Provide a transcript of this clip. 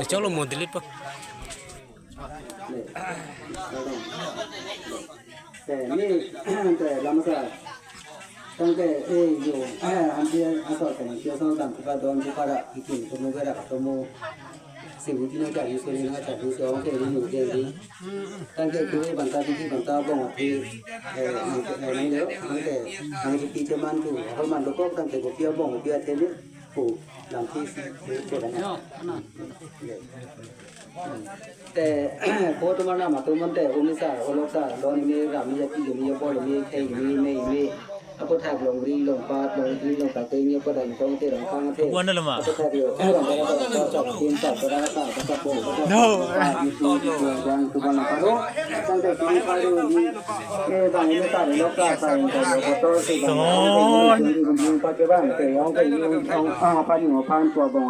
Cholo modelit pa. แต่นี่แต่ลำซาตั้งแต่อยู่อันเดียอันสอดแต่เดียวสองต่างก็โดนที่เขาละอีกทีตัวมือก็ได้ตัวมือสิ่งที่น่าจะอยู่ส่วนนี้น่าจะอยู่ส่วนที่อยู่เดียวนี้ตั้งแต่คือบันตาที่บันตาบ้องที่ไม่เยอะตั้งแต่ทางที่จะมันอยู่เขามันลูกก็ตั้งแต่กูเปียบ้องเปียเทนี้กูหลังที่เกิดอะไรแต่โคตรมันน่ะมาตัวมันแต่อุนิสาโอโลซาลอนมีรามีที่อยู่มีบอลมีเทมีไม่aku tak long ri long pat long ri long tak ini apa dan kau tu orang kang tu aku tak yo orang orang tin tak orang tak tak boleh no yang tu bang paro sampai kini paro ni bang ini tak lok tak bang foto si bang pakai bang ke yang ke yang apa ni orang tua bang